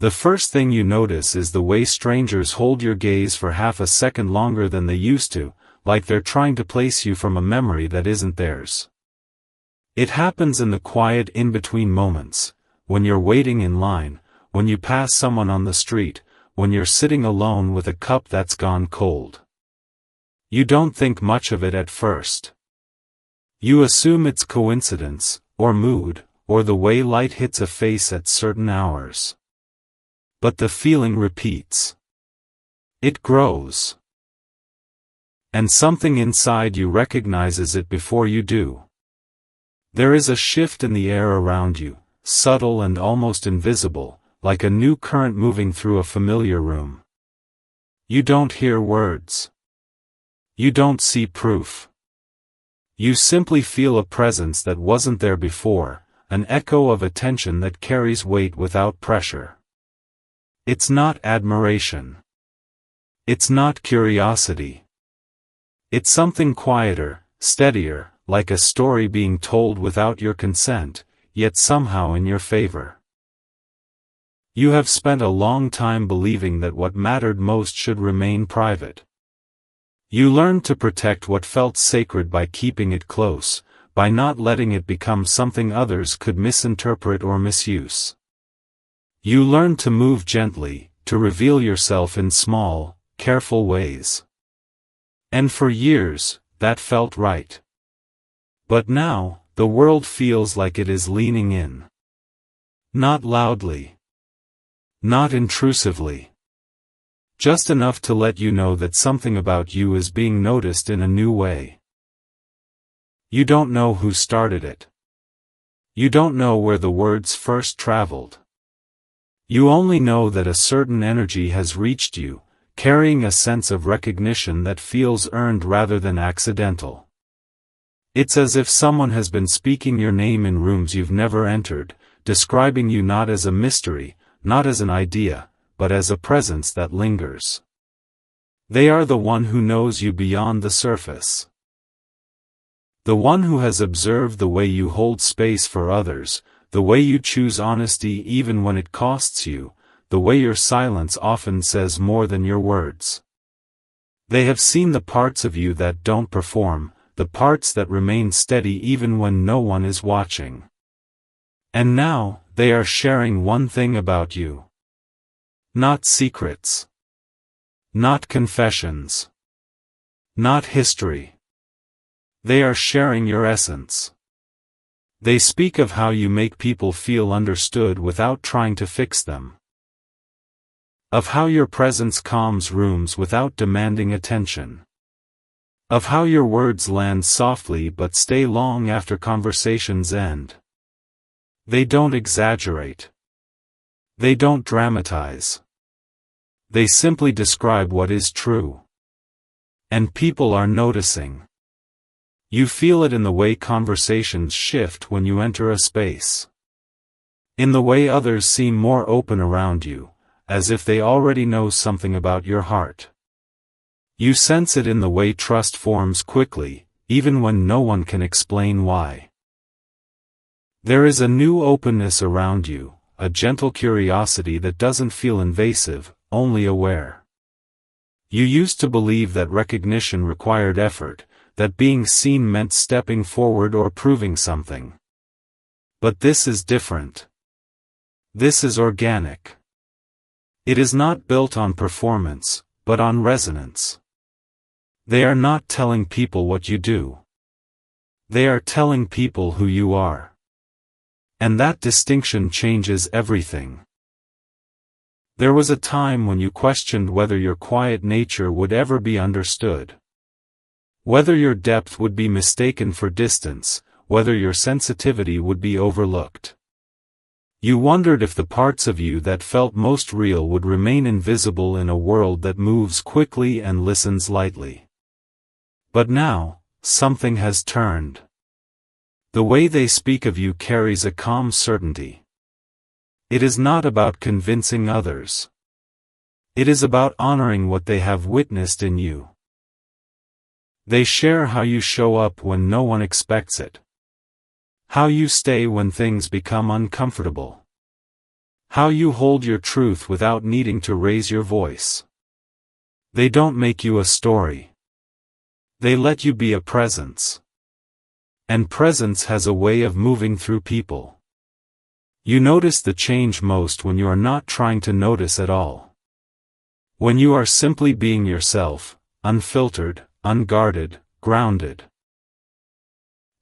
The first thing you notice is the way strangers hold your gaze for half a second longer than they used to, like they're trying to place you from a memory that isn't theirs. It happens in the quiet in-between moments, when you're waiting in line, when you pass someone on the street, when you're sitting alone with a cup that's gone cold. You don't think much of it at first. You assume it's coincidence, or mood, or the way light hits a face at certain hours. But the feeling repeats. It grows. And something inside you recognizes it before you do. There is a shift in the air around you, subtle and almost invisible, like a new current moving through a familiar room. You don't hear words. You don't see proof. You simply feel a presence that wasn't there before, an echo of attention that carries weight without pressure. It's not admiration. It's not curiosity. It's something quieter, steadier, like a story being told without your consent, yet somehow in your favor. You have spent a long time believing that what mattered most should remain private. You learned to protect what felt sacred by keeping it close, by not letting it become something others could misinterpret or misuse. You learned to move gently, to reveal yourself in small, careful ways. And for years, that felt right. But now, the world feels like it is leaning in. Not loudly. Not intrusively. Just enough to let you know that something about you is being noticed in a new way. You don't know who started it. You don't know where the words first traveled. You only know that a certain energy has reached you, carrying a sense of recognition that feels earned rather than accidental. It's as if someone has been speaking your name in rooms you've never entered, describing you not as a mystery, not as an idea, but as a presence that lingers. They are the one who knows you beyond the surface. The one who has observed the way you hold space for others, the way you choose honesty even when it costs you, the way your silence often says more than your words. They have seen the parts of you that don't perform, the parts that remain steady even when no one is watching. And now, they are sharing one thing about you. Not secrets. Not confessions. Not history. They are sharing your essence. They speak of how you make people feel understood without trying to fix them. Of how your presence calms rooms without demanding attention. Of how your words land softly but stay long after conversations end. They don't exaggerate. They don't dramatize. They simply describe what is true. And people are noticing. You feel it in the way conversations shift when you enter a space. In the way others seem more open around you, as if they already know something about your heart. You sense it in the way trust forms quickly, even when no one can explain why. There is a new openness around you, a gentle curiosity that doesn't feel invasive, only aware. You used to believe that recognition required effort, that being seen meant stepping forward or proving something. But this is different. This is organic. It is not built on performance, but on resonance. They are not telling people what you do. They are telling people who you are. And that distinction changes everything. There was a time when you questioned whether your quiet nature would ever be understood. Whether your depth would be mistaken for distance, whether your sensitivity would be overlooked. You wondered if the parts of you that felt most real would remain invisible in a world that moves quickly and listens lightly. But now, something has turned. The way they speak of you carries a calm certainty. It is not about convincing others. It is about honoring what they have witnessed in you. They share how you show up when no one expects it. How you stay when things become uncomfortable. How you hold your truth without needing to raise your voice. They don't make you a story. They let you be a presence. And presence has a way of moving through people. You notice the change most when you are not trying to notice at all. When you are simply being yourself, unfiltered, unguarded, grounded.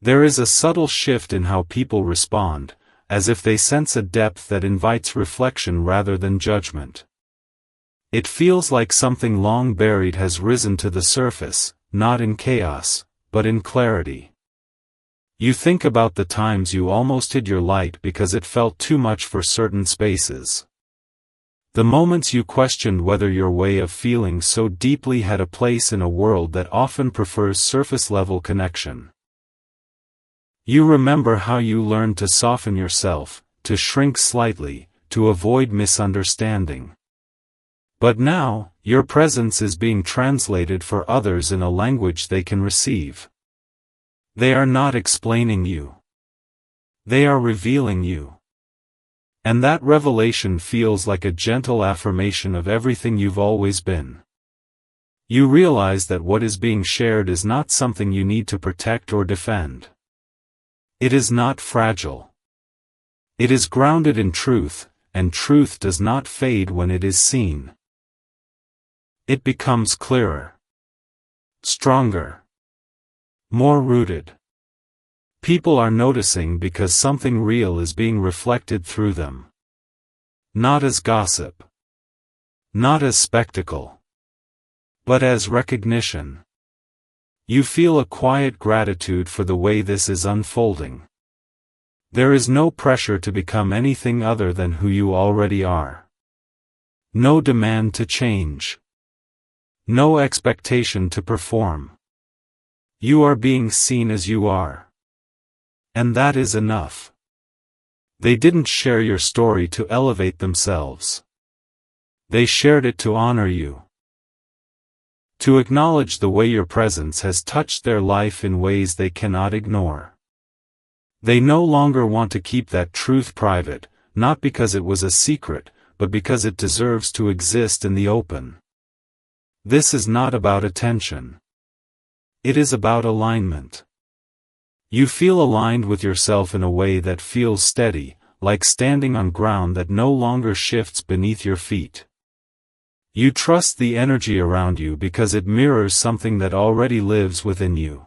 There is a subtle shift in how people respond, as if they sense a depth that invites reflection rather than judgment. It feels like something long buried has risen to the surface, not in chaos, but in clarity. You think about the times you almost hid your light because it felt too much for certain spaces. The moments you questioned whether your way of feeling so deeply had a place in a world that often prefers surface-level connection. You remember how you learned to soften yourself, to shrink slightly, to avoid misunderstanding. But now, your presence is being translated for others in a language they can receive. They are not explaining you. They are revealing you. And that revelation feels like a gentle affirmation of everything you've always been. You realize that what is being shared is not something you need to protect or defend. It is not fragile. It is grounded in truth, and truth does not fade when it is seen. It becomes clearer, stronger, more rooted. People are noticing because something real is being reflected through them. Not as gossip. Not as spectacle. But as recognition. You feel a quiet gratitude for the way this is unfolding. There is no pressure to become anything other than who you already are. No demand to change. No expectation to perform. You are being seen as you are. And that is enough. They didn't share your story to elevate themselves. They shared it to honor you. To acknowledge the way your presence has touched their life in ways they cannot ignore. They no longer want to keep that truth private, not because it was a secret, but because it deserves to exist in the open. This is not about attention. It is about alignment. You feel aligned with yourself in a way that feels steady, like standing on ground that no longer shifts beneath your feet. You trust the energy around you because it mirrors something that already lives within you.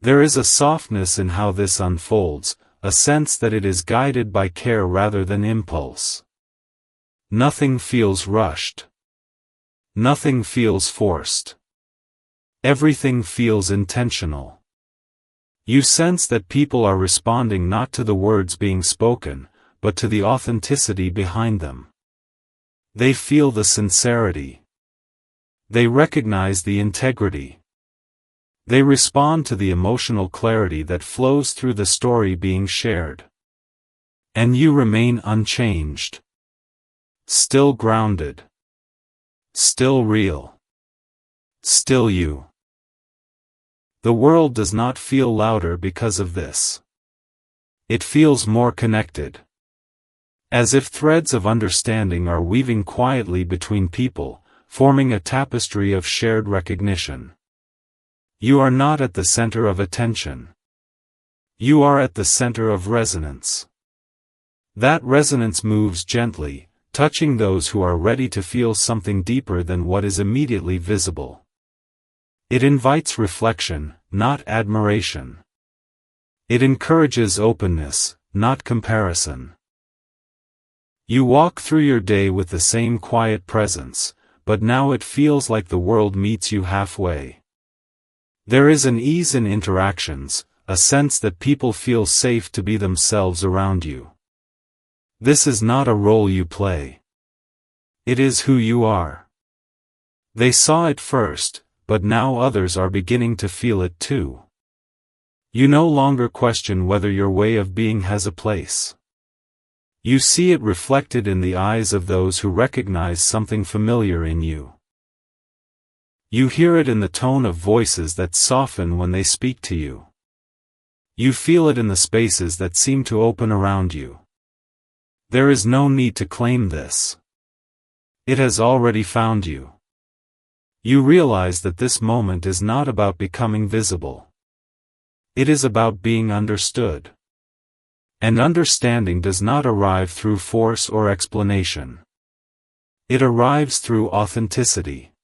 There is a softness in how this unfolds, a sense that it is guided by care rather than impulse. Nothing feels rushed. Nothing feels forced. Everything feels intentional. You sense that people are responding not to the words being spoken, but to the authenticity behind them. They feel the sincerity. They recognize the integrity. They respond to the emotional clarity that flows through the story being shared. And you remain unchanged. Still grounded. Still real. Still you. The world does not feel louder because of this. It feels more connected. As if threads of understanding are weaving quietly between people, forming a tapestry of shared recognition. You are not at the center of attention. You are at the center of resonance. That resonance moves gently, touching those who are ready to feel something deeper than what is immediately visible. It invites reflection, not admiration. It encourages openness, not comparison. You walk through your day with the same quiet presence, but now it feels like the world meets you halfway. There is an ease in interactions, a sense that people feel safe to be themselves around you. This is not a role you play. It is who you are. They saw it first, but now others are beginning to feel it too. You no longer question whether your way of being has a place. You see it reflected in the eyes of those who recognize something familiar in you. You hear it in the tone of voices that soften when they speak to you. You feel it in the spaces that seem to open around you. There is no need to claim this. It has already found you. You realize that this moment is not about becoming visible. It is about being understood. And understanding does not arrive through force or explanation. It arrives through authenticity.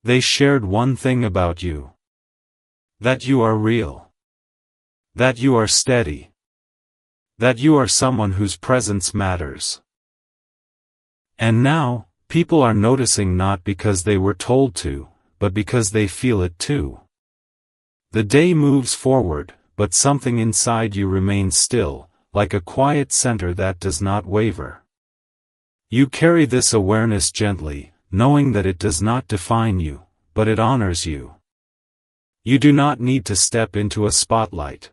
They shared one thing about you. That you are real. That you are steady. That you are someone whose presence matters. And now, people are noticing not because they were told to, but because they feel it too. The day moves forward, but something inside you remains still, like a quiet center that does not waver. You carry this awareness gently, knowing that it does not define you, but it honors you. You do not need to step into a spotlight.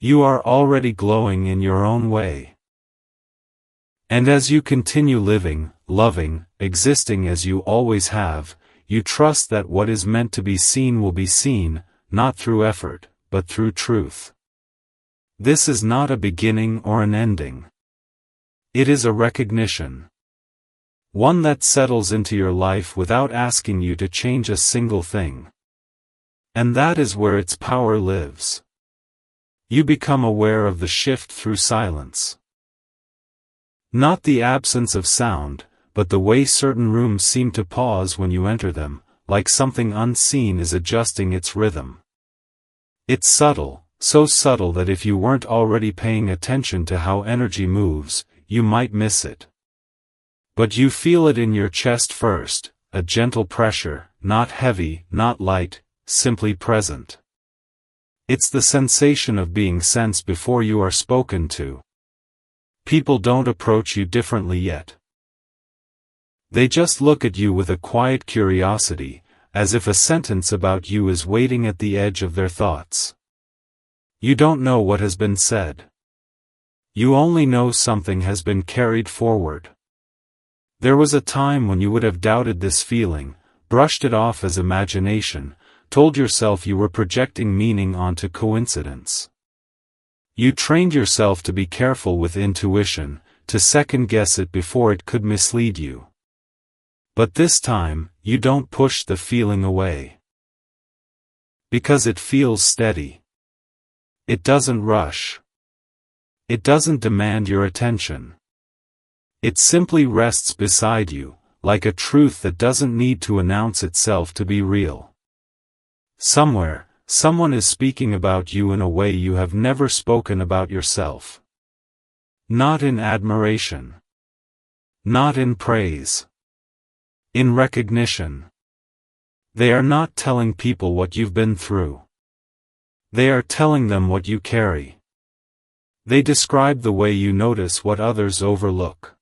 You are already glowing in your own way. And as you continue living, loving, existing as you always have, you trust that what is meant to be seen will be seen, not through effort, but through truth. This is not a beginning or an ending. It is a recognition. One that settles into your life without asking you to change a single thing. And that is where its power lives. You become aware of the shift through silence. Not the absence of sound, but the way certain rooms seem to pause when you enter them, like something unseen is adjusting its rhythm. It's subtle, so subtle that if you weren't already paying attention to how energy moves, you might miss it. But you feel it in your chest first, a gentle pressure, not heavy, not light, simply present. It's the sensation of being sensed before you are spoken to. People don't approach you differently yet. They just look at you with a quiet curiosity, as if a sentence about you is waiting at the edge of their thoughts. You don't know what has been said. You only know something has been carried forward. There was a time when you would have doubted this feeling, brushed it off as imagination, told yourself you were projecting meaning onto coincidence. You trained yourself to be careful with intuition, to second-guess it before it could mislead you. But this time, you don't push the feeling away. Because it feels steady. It doesn't rush. It doesn't demand your attention. It simply rests beside you, like a truth that doesn't need to announce itself to be real. Somewhere, someone is speaking about you in a way you have never spoken about yourself. Not in admiration. Not in praise. In recognition. They are not telling people what you've been through. They are telling them what you carry. They describe the way you notice what others overlook.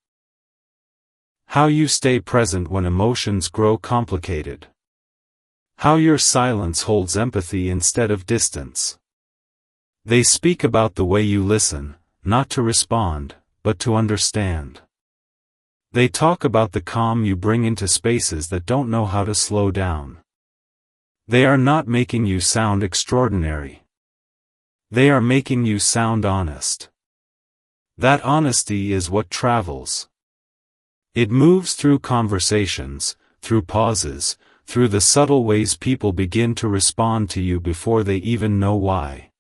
How you stay present when emotions grow complicated. How your silence holds empathy instead of distance. They speak about the way you listen, not to respond, but to understand. They talk about the calm you bring into spaces that don't know how to slow down. They are not making you sound extraordinary. They are making you sound honest. That honesty is what travels. It moves through conversations, through pauses, through the subtle ways people begin to respond to you before they even know why.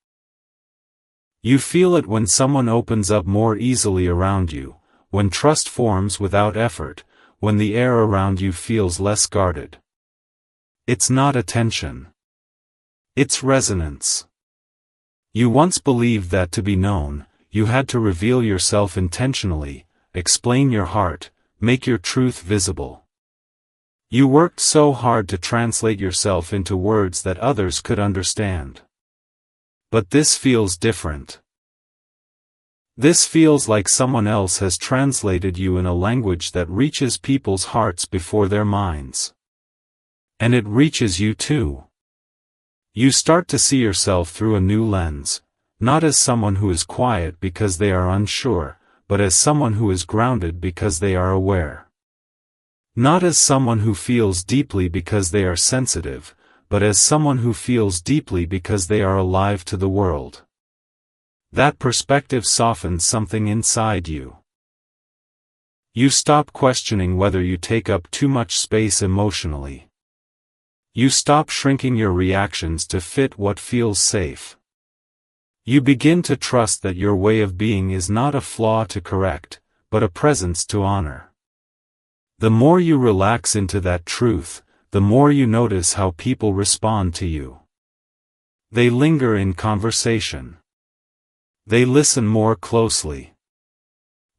You feel it when someone opens up more easily around you, when trust forms without effort, when the air around you feels less guarded. It's not attention. It's resonance. You once believed that to be known, you had to reveal yourself intentionally, explain your heart, make your truth visible. You worked so hard to translate yourself into words that others could understand. But this feels different. This feels like someone else has translated you in a language that reaches people's hearts before their minds. And it reaches you too. You start to see yourself through a new lens, not as someone who is quiet because they are unsure, but as someone who is grounded because they are aware. Not as someone who feels deeply because they are sensitive, but as someone who feels deeply because they are alive to the world. That perspective softens something inside you. You stop questioning whether you take up too much space emotionally. You stop shrinking your reactions to fit what feels safe. You begin to trust that your way of being is not a flaw to correct, but a presence to honor. The more you relax into that truth, the more you notice how people respond to you. They linger in conversation. They listen more closely.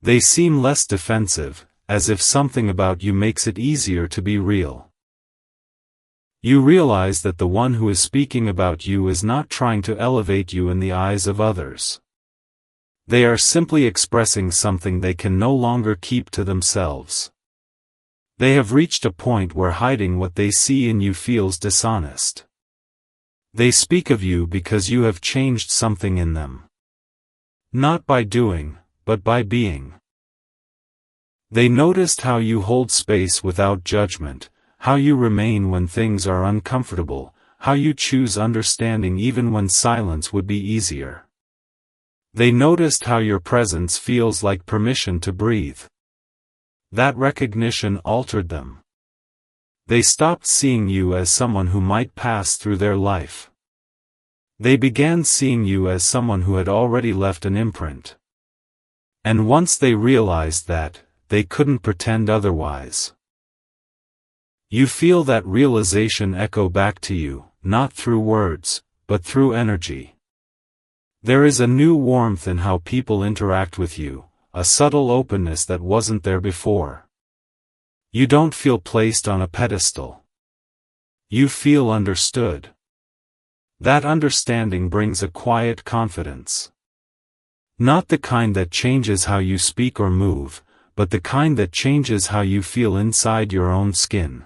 They seem less defensive, as if something about you makes it easier to be real. You realize that the one who is speaking about you is not trying to elevate you in the eyes of others. They are simply expressing something they can no longer keep to themselves. They have reached a point where hiding what they see in you feels dishonest. They speak of you because you have changed something in them. Not by doing, but by being. They noticed how you hold space without judgment, how you remain when things are uncomfortable, how you choose understanding even when silence would be easier. They noticed how your presence feels like permission to breathe. That recognition altered them. They stopped seeing you as someone who might pass through their life. They began seeing you as someone who had already left an imprint. And once they realized that, they couldn't pretend otherwise. You feel that realization echo back to you, not through words, but through energy. There is a new warmth in how people interact with you, a subtle openness that wasn't there before. You don't feel placed on a pedestal. You feel understood. That understanding brings a quiet confidence. Not the kind that changes how you speak or move, but the kind that changes how you feel inside your own skin.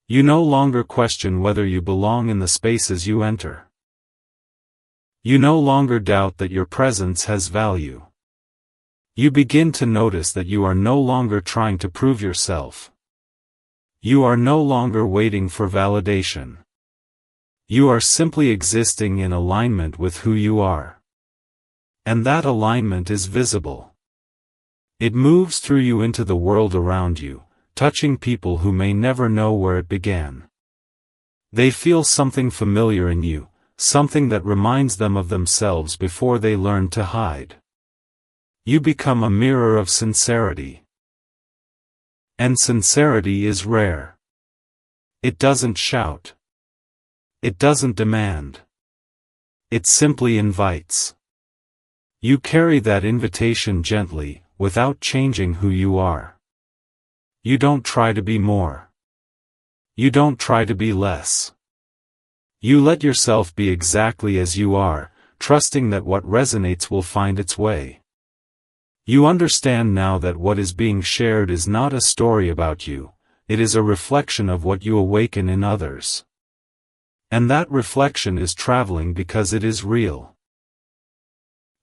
You no longer question whether you belong in the spaces you enter. You no longer doubt that your presence has value. You begin to notice that you are no longer trying to prove yourself. You are no longer waiting for validation. You are simply existing in alignment with who you are. And that alignment is visible. It moves through you into the world around you, touching people who may never know where it began. They feel something familiar in you, something that reminds them of themselves before they learn to hide. You become a mirror of sincerity. And sincerity is rare. It doesn't shout. It doesn't demand. It simply invites. You carry that invitation gently, without changing who you are. You don't try to be more. You don't try to be less. You let yourself be exactly as you are, trusting that what resonates will find its way. You understand now that what is being shared is not a story about you, it is a reflection of what you awaken in others. And that reflection is traveling because it is real.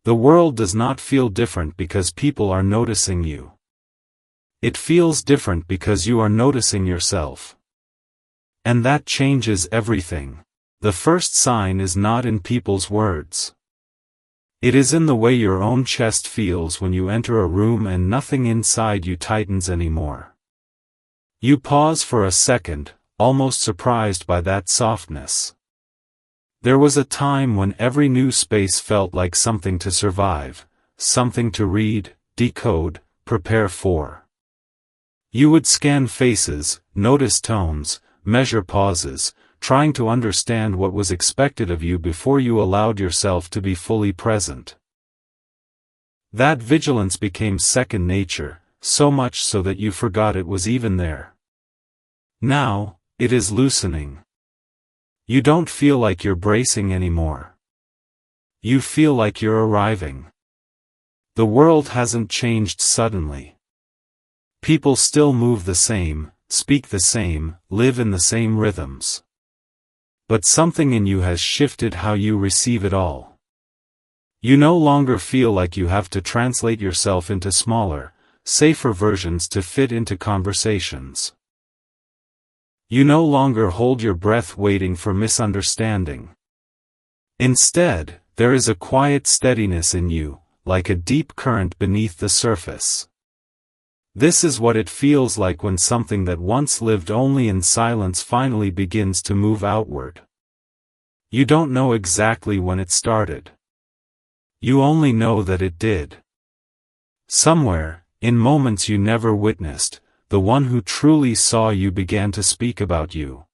The world does not feel different because people are noticing you. It feels different because you are noticing yourself. And that changes everything. The first sign is not in people's words. It is in the way your own chest feels when you enter a room and nothing inside you tightens anymore. You pause for a second, almost surprised by that softness. There was a time when every new space felt like something to survive, something to read, decode, prepare for. You would scan faces, notice tones, measure pauses, trying to understand what was expected of you before you allowed yourself to be fully present. That vigilance became second nature, so much so that you forgot it was even there. Now, it is loosening. You don't feel like you're bracing anymore. You feel like you're arriving. The world hasn't changed suddenly. People still move the same, speak the same, live in the same rhythms. But something in you has shifted how you receive it all. You no longer feel like you have to translate yourself into smaller, safer versions to fit into conversations. You no longer hold your breath waiting for misunderstanding. Instead, there is a quiet steadiness in you, like a deep current beneath the surface. This is what it feels like when something that once lived only in silence finally begins to move outward. You don't know exactly when it started. You only know that it did. Somewhere, in moments you never witnessed, the one who truly saw you began to speak about you.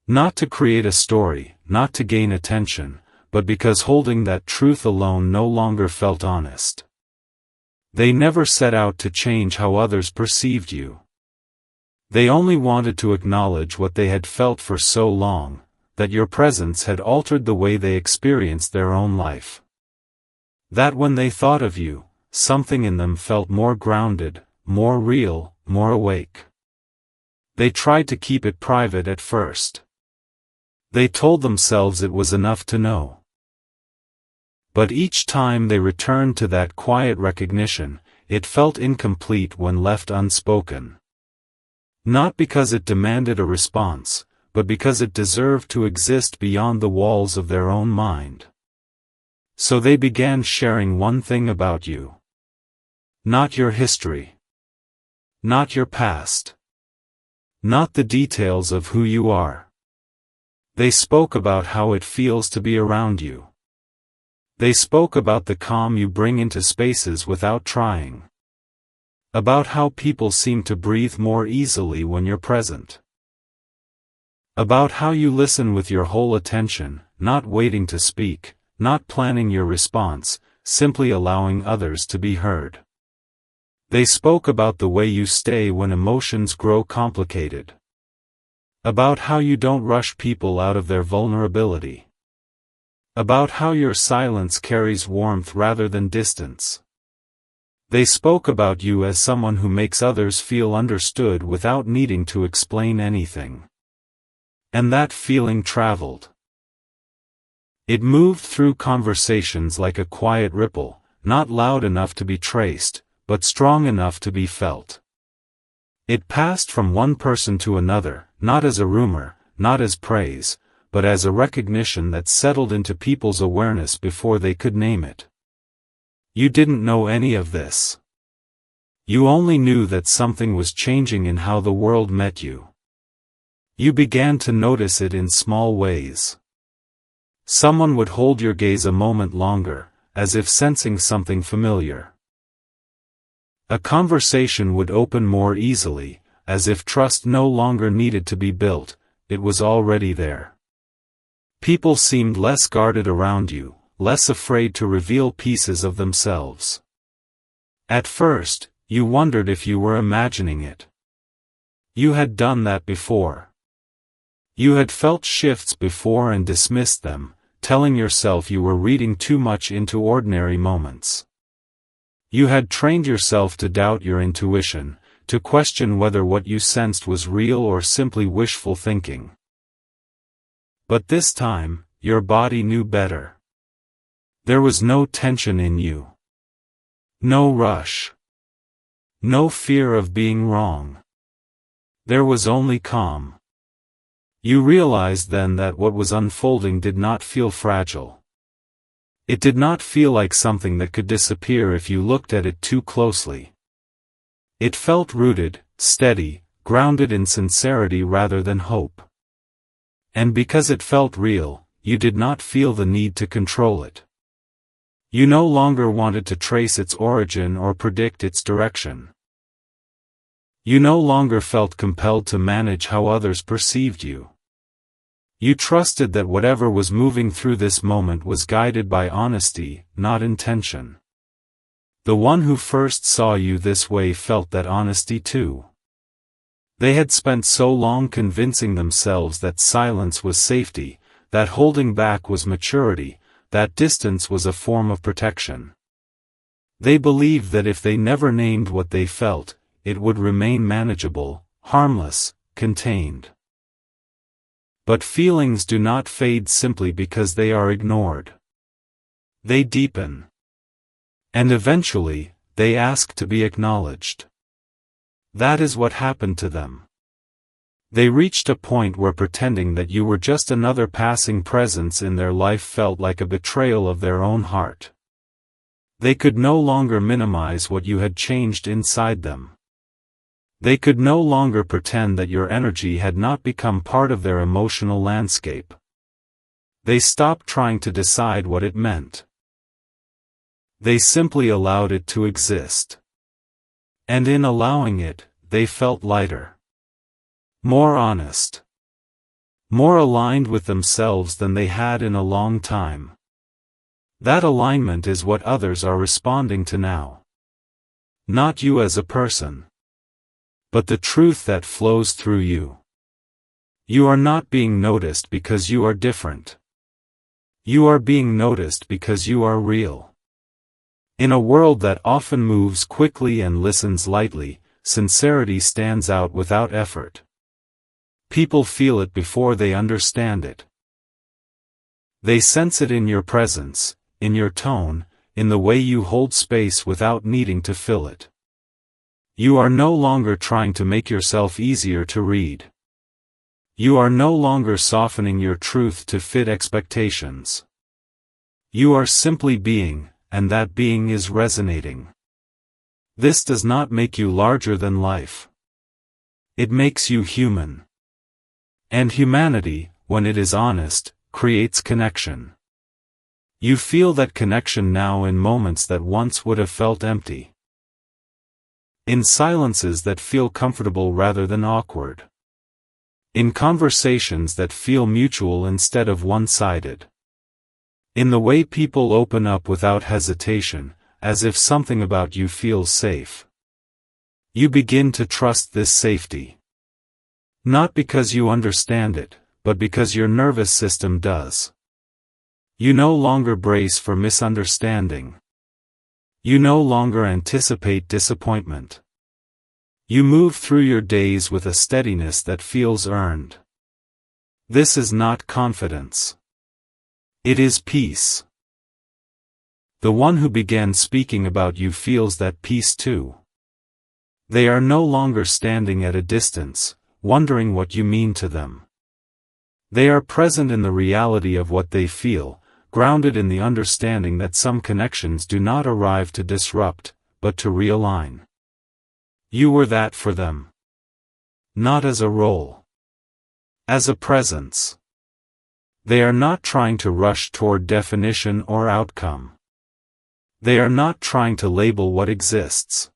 Not to create a story, not to gain attention, but because holding that truth alone no longer felt honest. They never set out to change how others perceived you. They only wanted to acknowledge what they had felt for so long, that your presence had altered the way they experienced their own life. That when they thought of you, something in them felt more grounded, more real, more awake. They tried to keep it private at first. They told themselves it was enough to know. But each time they returned to that quiet recognition, it felt incomplete when left unspoken. Not because it demanded a response, but because it deserved to exist beyond the walls of their own mind. So they began sharing one thing about you. Not your history. Not your past. Not the details of who you are. They spoke about how it feels to be around you. They spoke about the calm you bring into spaces without trying. About how people seem to breathe more easily when you're present. About how you listen with your whole attention, not waiting to speak, not planning your response, simply allowing others to be heard. They spoke about the way you stay when emotions grow complicated. About how you don't rush people out of their vulnerability. About how your silence carries warmth rather than distance. They spoke about you as someone who makes others feel understood without needing to explain anything. And that feeling traveled. It moved through conversations like a quiet ripple, not loud enough to be traced, but strong enough to be felt. It passed from one person to another, not as a rumor, not as praise, but as a recognition that settled into people's awareness before they could name it. You didn't know any of this. You only knew that something was changing in how the world met you. You began to notice it in small ways. Someone would hold your gaze a moment longer, as if sensing something familiar. A conversation would open more easily, as if trust no longer needed to be built, it was already there. People seemed less guarded around you, less afraid to reveal pieces of themselves. At first, you wondered if you were imagining it. You had done that before. You had felt shifts before and dismissed them, telling yourself you were reading too much into ordinary moments. You had trained yourself to doubt your intuition, to question whether what you sensed was real or simply wishful thinking. But this time, your body knew better. There was no tension in you. No rush. No fear of being wrong. There was only calm. You realized then that what was unfolding did not feel fragile. It did not feel like something that could disappear if you looked at it too closely. It felt rooted, steady, grounded in sincerity rather than hope. And because it felt real, you did not feel the need to control it. You no longer wanted to trace its origin or predict its direction. You no longer felt compelled to manage how others perceived you. You trusted that whatever was moving through this moment was guided by honesty, not intention. The one who first saw you this way felt that honesty too. They had spent so long convincing themselves that silence was safety, that holding back was maturity, that distance was a form of protection. They believed that if they never named what they felt, it would remain manageable, harmless, contained. But feelings do not fade simply because they are ignored. They deepen. And eventually, they ask to be acknowledged. That is what happened to them. They reached a point where pretending that you were just another passing presence in their life felt like a betrayal of their own heart. They could no longer minimize what you had changed inside them. They could no longer pretend that your energy had not become part of their emotional landscape. They stopped trying to decide what it meant. They simply allowed it to exist. And in allowing it, they felt lighter. More honest. More aligned with themselves than they had in a long time. That alignment is what others are responding to now. Not you as a person, but the truth that flows through you. You are not being noticed because you are different. You are being noticed because you are real. In a world that often moves quickly and listens lightly, sincerity stands out without effort. People feel it before they understand it. They sense it in your presence, in your tone, in the way you hold space without needing to fill it. You are no longer trying to make yourself easier to read. You are no longer softening your truth to fit expectations. You are simply being, and that being is resonating. This does not make you larger than life. It makes you human. And humanity, when it is honest, creates connection. You feel that connection now in moments that once would have felt empty. In silences that feel comfortable rather than awkward. In conversations that feel mutual instead of one-sided. In the way people open up without hesitation, as if something about you feels safe. You begin to trust this safety. Not because you understand it, but because your nervous system does. You no longer brace for misunderstanding. You no longer anticipate disappointment. You move through your days with a steadiness that feels earned. This is not confidence. It is peace. The one who began speaking about you feels that peace too. They are no longer standing at a distance, wondering what you mean to them. They are present in the reality of what they feel, grounded in the understanding that some connections do not arrive to disrupt, but to realign. You were that for them. Not as a role. As a presence. They are not trying to rush toward definition or outcome. They are not trying to label what exists.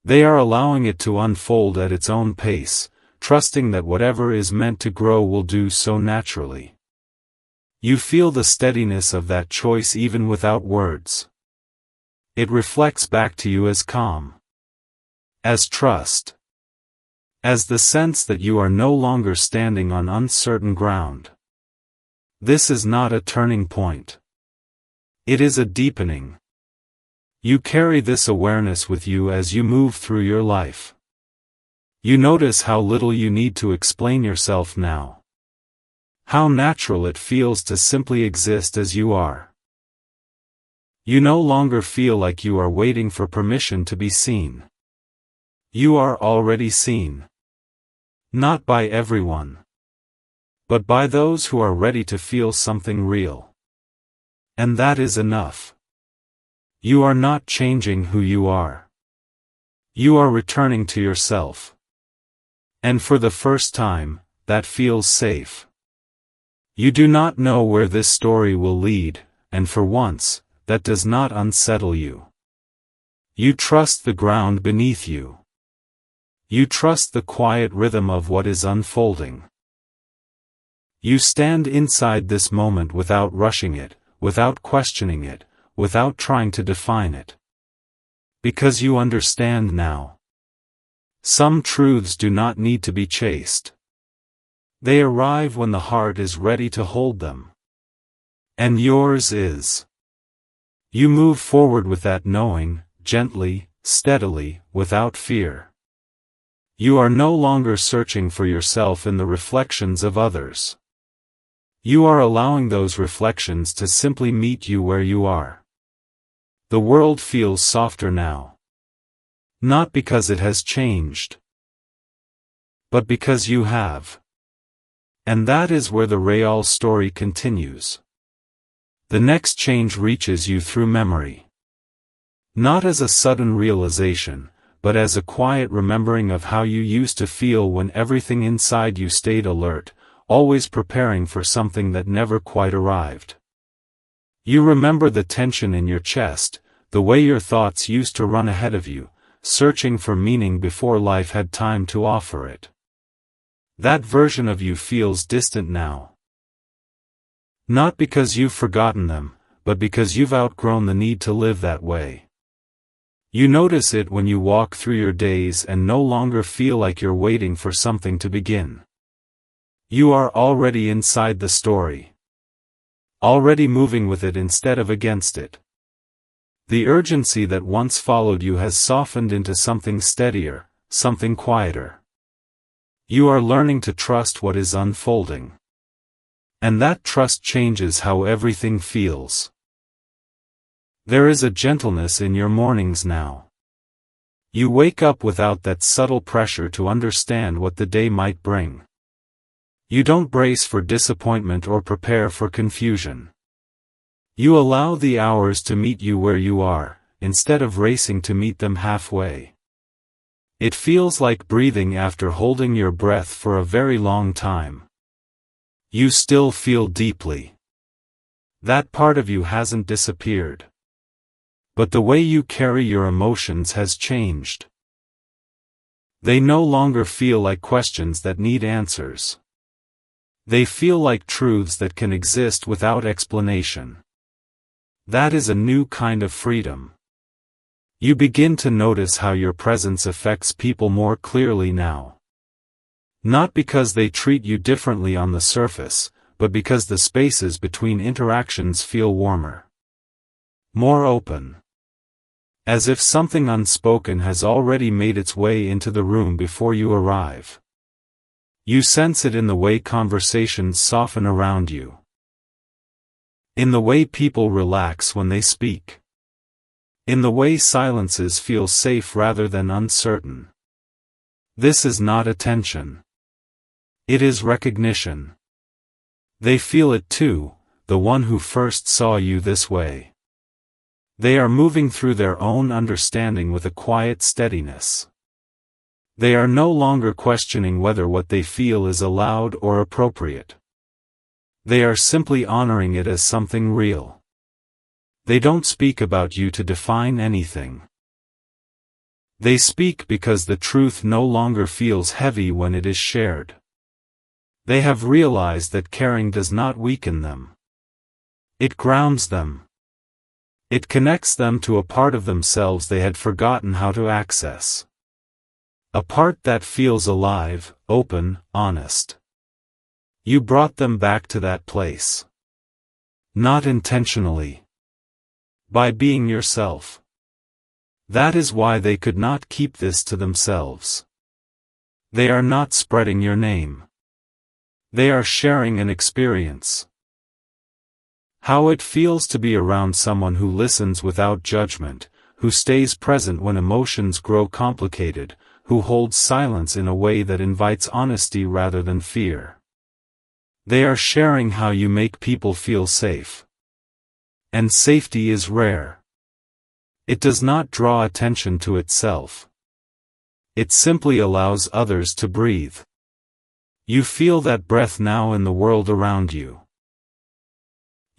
They are allowing it to unfold at its own pace, trusting that whatever is meant to grow will do so naturally. You feel the steadiness of that choice even without words. It reflects back to you as calm. As trust. As the sense that you are no longer standing on uncertain ground. This is not a turning point. It is a deepening. You carry this awareness with you as you move through your life. You notice how little you need to explain yourself now. How natural it feels to simply exist as you are. You no longer feel like you are waiting for permission to be seen. You are already seen. Not by everyone. But by those who are ready to feel something real. And that is enough. You are not changing who you are. You are returning to yourself. And for the first time, that feels safe. You do not know where this story will lead, and for once, that does not unsettle you. You trust the ground beneath you. You trust the quiet rhythm of what is unfolding. You stand inside this moment without rushing it, without questioning it, without trying to define it. Because you understand now. Some truths do not need to be chased. They arrive when the heart is ready to hold them. And yours is. You move forward with that knowing, gently, steadily, without fear. You are no longer searching for yourself in the reflections of others. You are allowing those reflections to simply meet you where you are. The world feels softer now. Not because it has changed, but because you have. And that is where the real story continues. The next change reaches you through memory. Not as a sudden realization, but as a quiet remembering of how you used to feel when everything inside you stayed alert, always preparing for something that never quite arrived. You remember the tension in your chest, the way your thoughts used to run ahead of you, searching for meaning before life had time to offer it. That version of you feels distant now. Not because you've forgotten them, but because you've outgrown the need to live that way. You notice it when you walk through your days and no longer feel like you're waiting for something to begin. You are already inside the story. Already moving with it instead of against it. The urgency that once followed you has softened into something steadier, something quieter. You are learning to trust what is unfolding. And that trust changes how everything feels. There is a gentleness in your mornings now. You wake up without that subtle pressure to understand what the day might bring. You don't brace for disappointment or prepare for confusion. You allow the hours to meet you where you are, instead of racing to meet them halfway. It feels like breathing after holding your breath for a very long time. You still feel deeply. That part of you hasn't disappeared. But the way you carry your emotions has changed. They no longer feel like questions that need answers. They feel like truths that can exist without explanation. That is a new kind of freedom. You begin to notice how your presence affects people more clearly now. Not because they treat you differently on the surface, but because the spaces between interactions feel warmer. More open. As if something unspoken has already made its way into the room before you arrive. You sense it in the way conversations soften around you. In the way people relax when they speak. In the way silences feel safe rather than uncertain. This is not attention. It is recognition. They feel it too, the one who first saw you this way. They are moving through their own understanding with a quiet steadiness. They are no longer questioning whether what they feel is allowed or appropriate. They are simply honoring it as something real. They don't speak about you to define anything. They speak because the truth no longer feels heavy when it is shared. They have realized that caring does not weaken them. It grounds them. It connects them to a part of themselves they had forgotten how to access. A part that feels alive, open, honest. You brought them back to that place. Not intentionally. By being yourself. That is why they could not keep this to themselves. They are not spreading your name. They are sharing an experience. How it feels to be around someone who listens without judgment, who stays present when emotions grow complicated, who holds silence in a way that invites honesty rather than fear. They are sharing how you make people feel safe. And safety is rare. It does not draw attention to itself. It simply allows others to breathe. You feel that breath now in the world around you.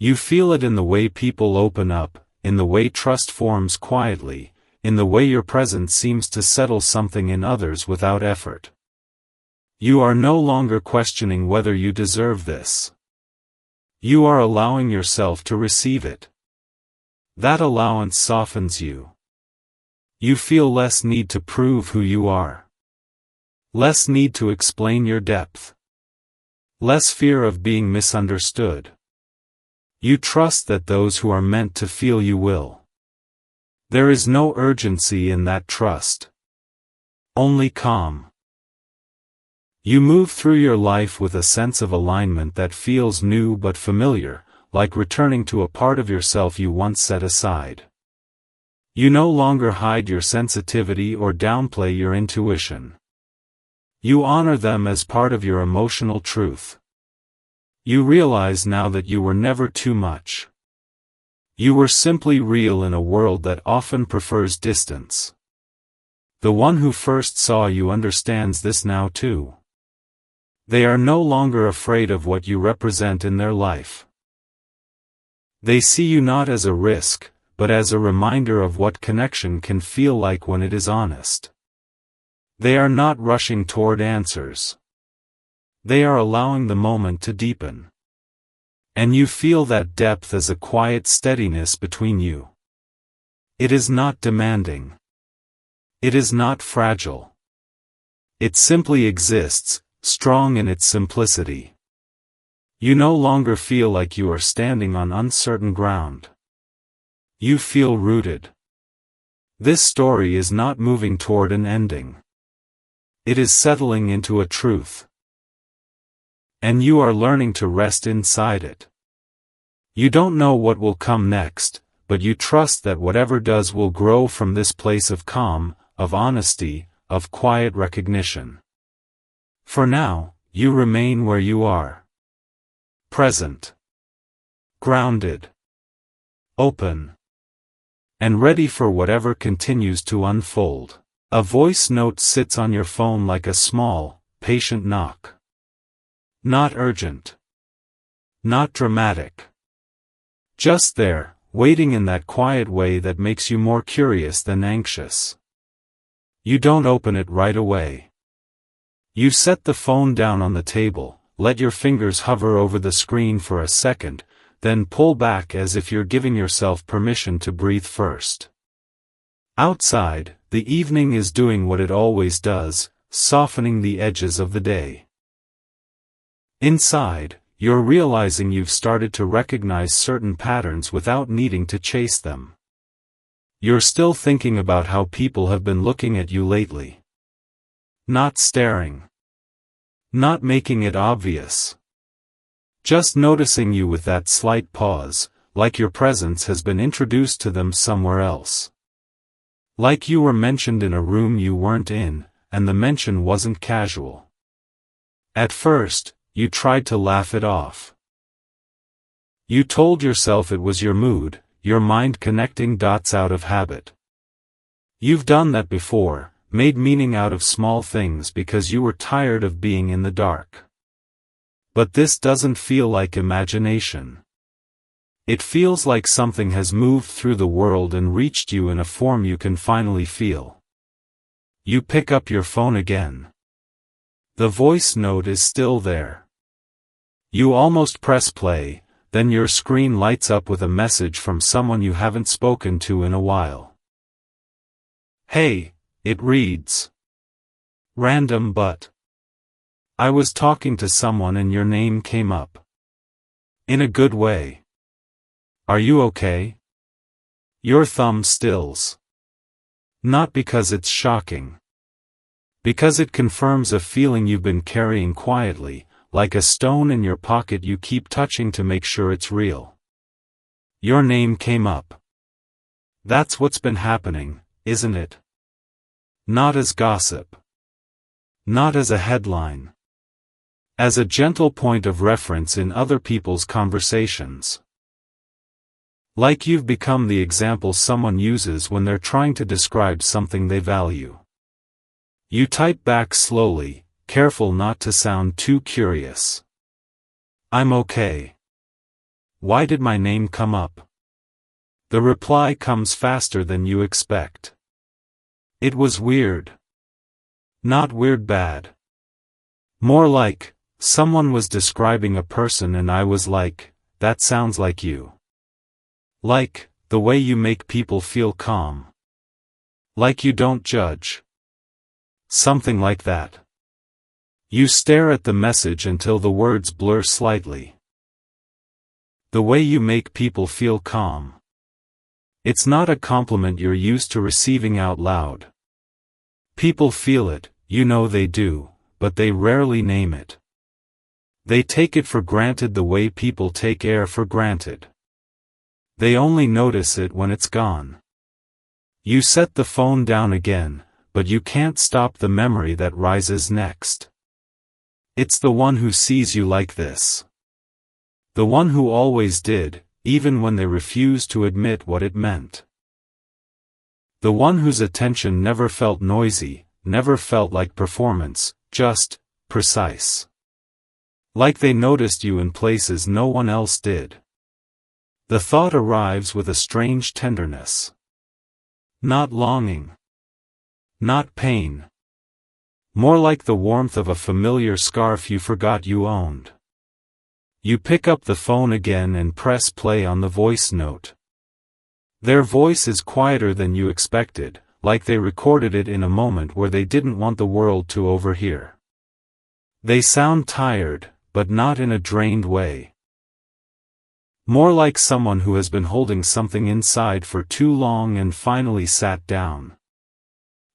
You feel it in the way people open up, in the way trust forms quietly, in the way your presence seems to settle something in others without effort. You are no longer questioning whether you deserve this. You are allowing yourself to receive it. That allowance softens you. You feel less need to prove who you are. Less need to explain your depth. Less fear of being misunderstood. You trust that those who are meant to feel you will. There is no urgency in that trust. Only calm. You move through your life with a sense of alignment that feels new but familiar, like returning to a part of yourself you once set aside. You no longer hide your sensitivity or downplay your intuition. You honor them as part of your emotional truth. You realize now that you were never too much. You were simply real in a world that often prefers distance. The one who first saw you understands this now too. They are no longer afraid of what you represent in their life. They see you not as a risk, but as a reminder of what connection can feel like when it is honest. They are not rushing toward answers. They are allowing the moment to deepen. And you feel that depth as a quiet steadiness between you. It is not demanding. It is not fragile. It simply exists, strong in its simplicity. You no longer feel like you are standing on uncertain ground. You feel rooted. This story is not moving toward an ending. It is settling into a truth. And you are learning to rest inside it. You don't know what will come next, but you trust that whatever does will grow from this place of calm, of honesty, of quiet recognition. For now, you remain where you are. Present. Grounded. Open. And ready for whatever continues to unfold. A voice note sits on your phone like a small, patient knock. Not urgent. Not dramatic. Just there, waiting in that quiet way that makes you more curious than anxious. You don't open it right away. You set the phone down on the table, let your fingers hover over the screen for a second, then pull back as if you're giving yourself permission to breathe first. Outside, the evening is doing what it always does, softening the edges of the day. Inside, you're realizing you've started to recognize certain patterns without needing to chase them. You're still thinking about how people have been looking at you lately. Not staring. Not making it obvious. Just noticing you with that slight pause, like your presence has been introduced to them somewhere else. Like you were mentioned in a room you weren't in, and the mention wasn't casual. At first, you tried to laugh it off. You told yourself it was your mood, your mind connecting dots out of habit. You've done that before, made meaning out of small things because you were tired of being in the dark. But this doesn't feel like imagination. It feels like something has moved through the world and reached you in a form you can finally feel. You pick up your phone again. The voice note is still there. You almost press play, then your screen lights up with a message from someone you haven't spoken to in a while. Hey, it reads. Random but. I was talking to someone and your name came up. In a good way. Are you okay? Your thumb stills. Not because it's shocking. Because it confirms a feeling you've been carrying quietly, like a stone in your pocket you keep touching to make sure it's real. Your name came up. That's what's been happening, isn't it? Not as gossip. Not as a headline. As a gentle point of reference in other people's conversations. Like you've become the example someone uses when they're trying to describe something they value. You type back slowly, careful not to sound too curious. I'm okay. Why did my name come up? The reply comes faster than you expect. It was weird. Not weird bad. More like, someone was describing a person and I was like, that sounds like you. Like, the way you make people feel calm. Like you don't judge. Something like that. You stare at the message until the words blur slightly. The way you make people feel calm. It's not a compliment you're used to receiving out loud. People feel it, you know they do, but they rarely name it. They take it for granted the way people take air for granted. They only notice it when it's gone. You set the phone down again, but you can't stop the memory that rises next. It's the one who sees you like this. The one who always did, even when they refuse to admit what it meant. The one whose attention never felt noisy, never felt like performance, just precise. Like they noticed you in places no one else did. The thought arrives with a strange tenderness. Not longing. Not pain. More like the warmth of a familiar scarf you forgot you owned. You pick up the phone again and press play on the voice note. Their voice is quieter than you expected, like they recorded it in a moment where they didn't want the world to overhear. They sound tired, but not in a drained way. More like someone who has been holding something inside for too long and finally sat down.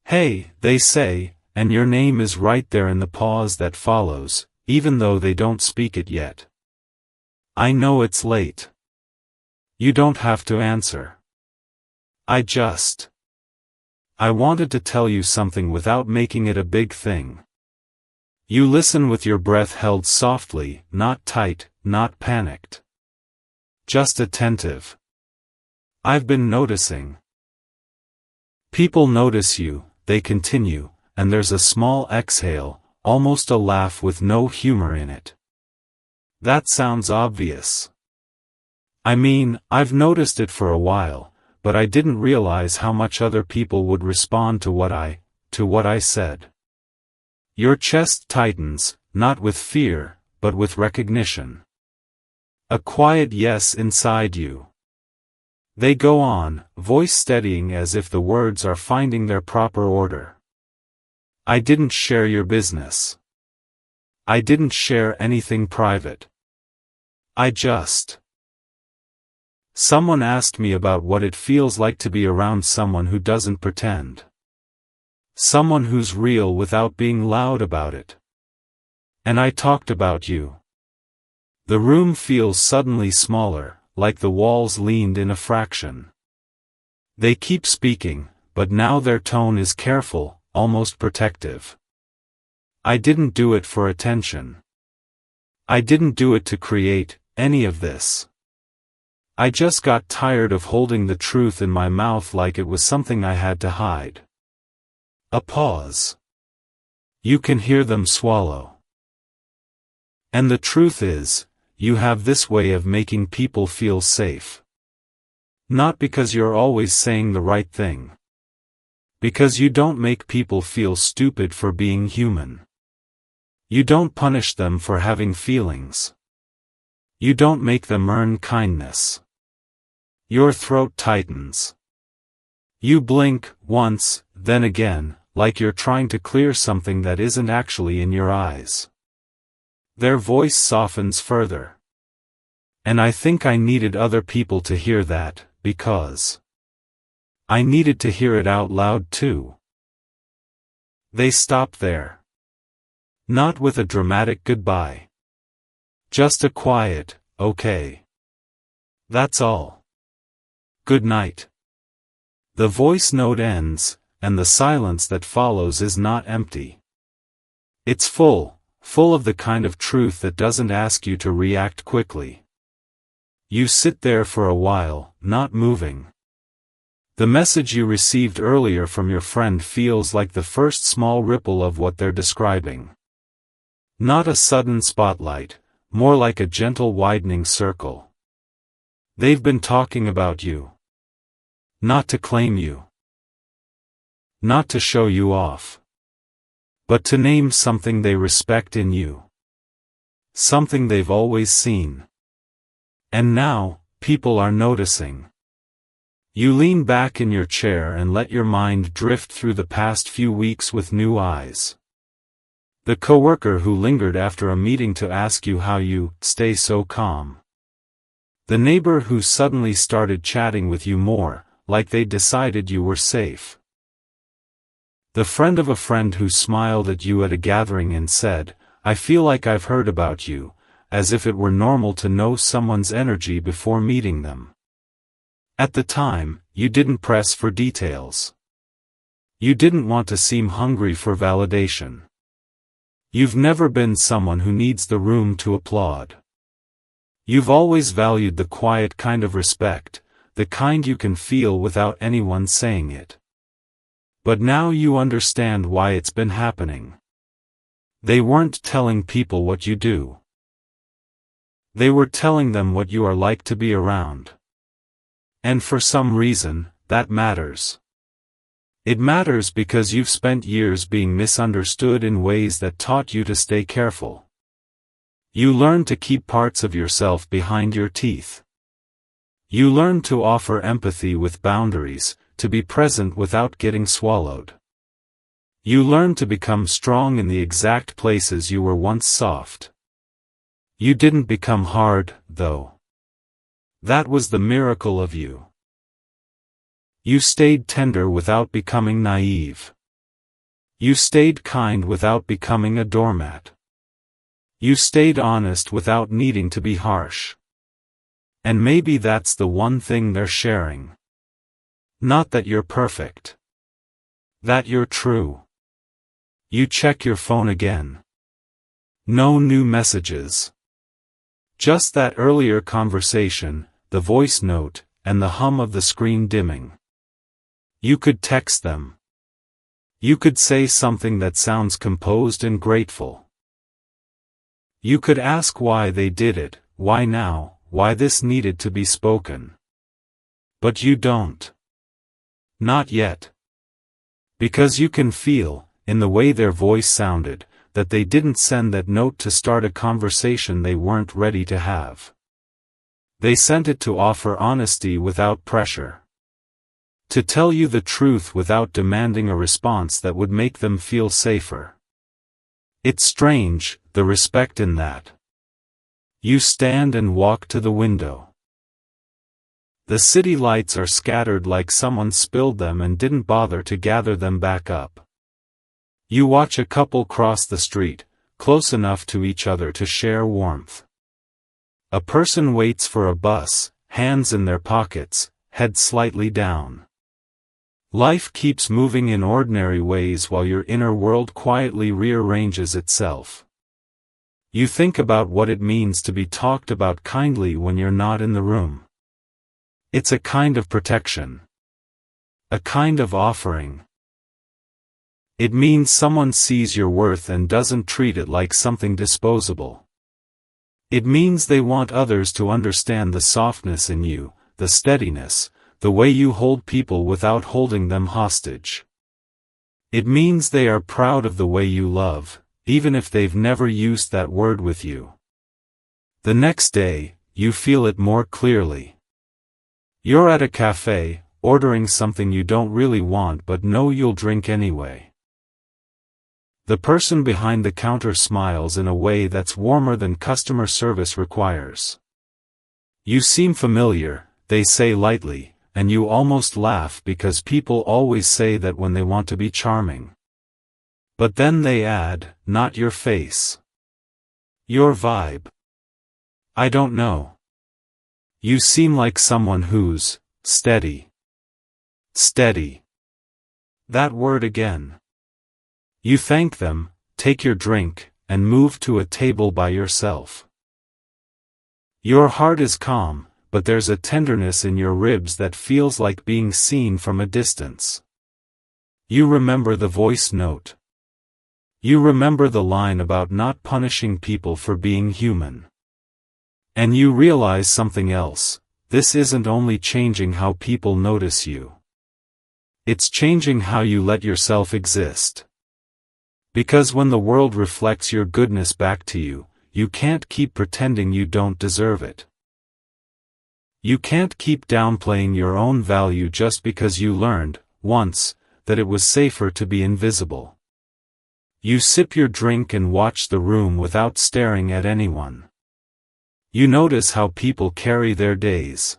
Hey, they say, and your name is right there in the pause that follows, even though they don't speak it yet. I know it's late. You don't have to answer. I wanted to tell you something without making it a big thing. You listen with your breath held softly, not tight, not panicked. Just attentive. I've been noticing. People notice you, they continue, and there's a small exhale, almost a laugh with no humor in it. That sounds obvious. I mean, I've noticed it for a while, but I didn't realize how much other people would respond to what I said. Your chest tightens, not with fear, but with recognition. A quiet yes inside you. They go on, voice steadying as if the words are finding their proper order. I didn't share your business. I didn't share anything private. Someone asked me about what it feels like to be around someone who doesn't pretend. Someone who's real without being loud about it. And I talked about you. The room feels suddenly smaller, like the walls leaned in a fraction. They keep speaking, but now their tone is careful, almost protective. I didn't do it for attention. I didn't do it to create any of this. I just got tired of holding the truth in my mouth like it was something I had to hide. A pause. You can hear them swallow. And the truth is, you have this way of making people feel safe. Not because you're always saying the right thing. Because you don't make people feel stupid for being human. You don't punish them for having feelings. You don't make them earn kindness. Your throat tightens. You blink, once, then again, like you're trying to clear something that isn't actually in your eyes. Their voice softens further. And I think I needed other people to hear that, because I needed to hear it out loud too. They stop there. Not with a dramatic goodbye. Just a quiet, okay. That's all. Good night. The voice note ends, and the silence that follows is not empty. It's full of the kind of truth that doesn't ask you to react quickly. You sit there for a while, not moving. The message you received earlier from your friend feels like the first small ripple of what they're describing. Not a sudden spotlight, more like a gentle widening circle. They've been talking about you. Not to claim you. Not to show you off. But to name something they respect in you. Something they've always seen. And now, people are noticing. You lean back in your chair and let your mind drift through the past few weeks with new eyes. The coworker who lingered after a meeting to ask you how you stay so calm. The neighbor who suddenly started chatting with you more, like they decided you were safe. The friend of a friend who smiled at you at a gathering and said, I feel like I've heard about you, as if it were normal to know someone's energy before meeting them. At the time, you didn't press for details. You didn't want to seem hungry for validation. You've never been someone who needs the room to applaud. You've always valued the quiet kind of respect, the kind you can feel without anyone saying it. But now you understand why it's been happening. They weren't telling people what you do. They were telling them what you are like to be around. And for some reason, that matters. It matters because you've spent years being misunderstood in ways that taught you to stay careful. You learned to keep parts of yourself behind your teeth. You learned to offer empathy with boundaries, to be present without getting swallowed. You learned to become strong in the exact places you were once soft. You didn't become hard, though. That was the miracle of you. You stayed tender without becoming naive. You stayed kind without becoming a doormat. You stayed honest without needing to be harsh. And maybe that's the one thing they're sharing. Not that you're perfect. That you're true. You check your phone again. No new messages. Just that earlier conversation, the voice note, and the hum of the screen dimming. You could text them. You could say something that sounds composed and grateful. You could ask why they did it, why now, why this needed to be spoken. But you don't. Not yet. Because you can feel, in the way their voice sounded, that they didn't send that note to start a conversation they weren't ready to have. They sent it to offer honesty without pressure. To tell you the truth without demanding a response that would make them feel safer. It's strange, the respect in that. You stand and walk to the window. The city lights are scattered like someone spilled them and didn't bother to gather them back up. You watch a couple cross the street, close enough to each other to share warmth. A person waits for a bus, hands in their pockets, head slightly down. Life keeps moving in ordinary ways while your inner world quietly rearranges itself. You think about what it means to be talked about kindly when you're not in the room. It's a kind of protection. A kind of offering. It means someone sees your worth and doesn't treat it like something disposable. It means they want others to understand the softness in you, the steadiness, the way you hold people without holding them hostage. It means they are proud of the way you love, even if they've never used that word with you. The next day, you feel it more clearly. You're at a cafe, ordering something you don't really want but know you'll drink anyway. The person behind the counter smiles in a way that's warmer than customer service requires. You seem familiar, they say lightly, and you almost laugh because people always say that when they want to be charming. But then they add, not your face. Your vibe. I don't know. You seem like someone who's steady. Steady. That word again. You thank them, take your drink, and move to a table by yourself. Your heart is calm, but there's a tenderness in your ribs that feels like being seen from a distance. You remember the voice note. You remember the line about not punishing people for being human. And you realize something else, this isn't only changing how people notice you. It's changing how you let yourself exist. Because when the world reflects your goodness back to you, you can't keep pretending you don't deserve it. You can't keep downplaying your own value just because you learned, once, that it was safer to be invisible. You sip your drink and watch the room without staring at anyone. You notice how people carry their days.